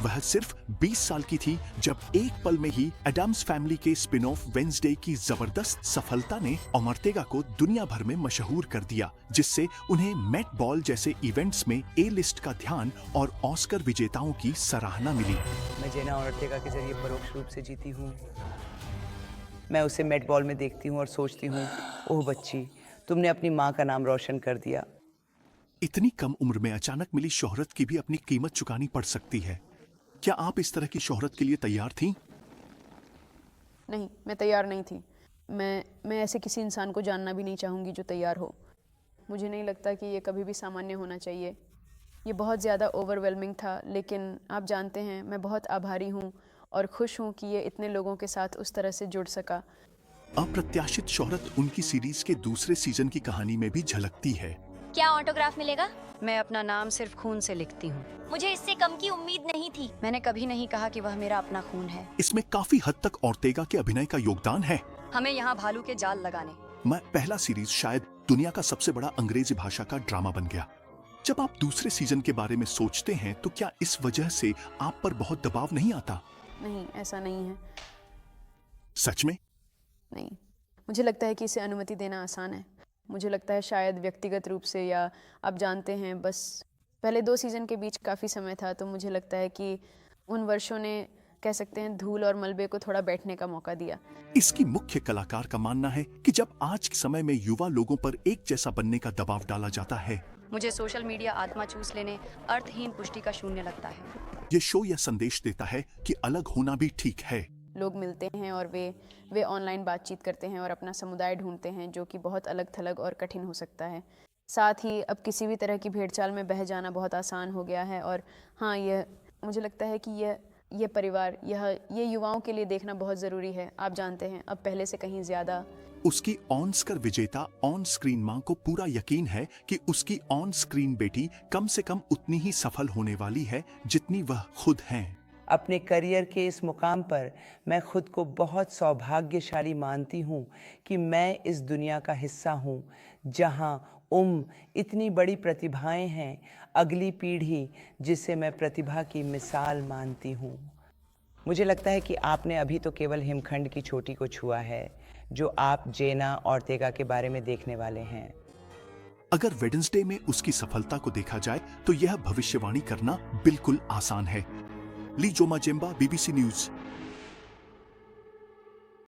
वह सिर्फ 20 साल की थी जब एक पल में ही एडम्स फैमिली के स्पिन ऑफ वेंसडे की जबरदस्त सफलता ने ओर्तेगा को दुनिया भर में मशहूर कर दिया, जिससे उन्हें मेट बॉल जैसे इवेंट्स में ए लिस्ट का ध्यान और ऑस्कर विजेताओं की सराहना मिली। मैं जेना ओर्तेगा के जरिए परोक्ष रूप से जीती हूँ। मैं उसे मेट बॉल में देखती हूँ और सोचती हूँ, ओह बच्ची, तुमने अपनी माँ का नाम रोशन कर दिया। इतनी कम उम्र में अचानक मिली शोहरत की भी अपनी कीमत चुकानी पड़ सकती है। क्या आप इस तरह की शोहरत के लिए तैयार थीं? नहीं, मैं तैयार नहीं थी। मैं ऐसे किसी इंसान को जानना भी नहीं चाहूँगी जो तैयार हो। मुझे नहीं लगता कि ये कभी भी सामान्य होना चाहिए। ये बहुत ज़्यादा ओवरवेलमिंग था, लेकिन आप जानते हैं, मैं बहुत आभारी हूँ और खुश हूँ कि ये इतने लोगों के साथ उस तरह से जुड़ सका। अप्रत्याशित शोहरत उनकी सीरीज के दूसरे सीजन की कहानी में भी झलकती है। क्या ऑटोग्राफ मिलेगा? मैं अपना नाम सिर्फ खून से लिखती हूँ। मुझे इससे कम की उम्मीद नहीं थी। मैंने कभी नहीं कहा कि वह मेरा अपना खून है। इसमें काफी हद तक ओर्तेगा के अभिनय का योगदान है। हमें यहाँ भालू के जाल लगाने। मैं पहला सीरीज शायद दुनिया का सबसे बड़ा अंग्रेजी भाषा का ड्रामा बन गया। जब आप दूसरे सीजन के बारे में सोचते हैं तो क्या इस वजह से आप पर बहुत दबाव नहीं आता? नहीं, ऐसा नहीं है। सच में? नहीं, मुझे लगता है कि इसे अनुमति देना आसान है। मुझे लगता है शायद व्यक्तिगत रूप से, या आप जानते हैं, बस पहले 2 सीज़न के बीच काफ़ी समय था, तो मुझे लगता है कि उन वर्षों ने, कह सकते हैं, धूल और मलबे को थोड़ा बैठने का मौका दिया। इसकी मुख्य कलाकार का मानना है कि जब आज के समय में युवा लोगों पर एक जैसा बनने का दबाव डाला जाता है, मुझे सोशल मीडिया आत्मा चूस लेने, अर्थहीन पुष्टि का शून्य लगता है। ये शो यह संदेश देता है कि अलग होना भी ठीक है। लोग मिलते हैं और वे ऑनलाइन बातचीत करते हैं और अपना समुदाय ढूंढते हैं, जो कि बहुत अलग थलग और कठिन हो सकता है। साथ ही अब किसी भी तरह की भेड़चाल में बह जाना बहुत आसान हो गया है। और हाँ, मुझे लगता है कि यह परिवार, ये युवाओं के लिए देखना बहुत ज़रूरी है। आप जानते हैं, अब पहले से कहीं ज़्यादा। उसकी ऑस्कर विजेता ऑन स्क्रीन मां को पूरा यकीन है कि उसकी ऑन स्क्रीन बेटी कम से कम उतनी ही सफल होने वाली है जितनी वह खुद हैं। अपने करियर के इस मुकाम पर मैं खुद को बहुत सौभाग्यशाली मानती हूँ कि मैं इस दुनिया का हिस्सा हूँ जहाँ इतनी बड़ी प्रतिभाएं हैं, अगली पीढ़ी जिसे मैं प्रतिभा की मिसाल मानती हूँ। मुझे लगता है कि आपने अभी तो केवल हिमखंड की चोटी को छुआ है, जो आप जेना ओर्तेगा के बारे में देखने वाले हैं। अगर वेडनेसडे में उसकी सफलता को देखा जाए तो यह भविष्यवाणी करना बिल्कुल आसान है। ली जोमा जेम्बा, BBC न्यूज।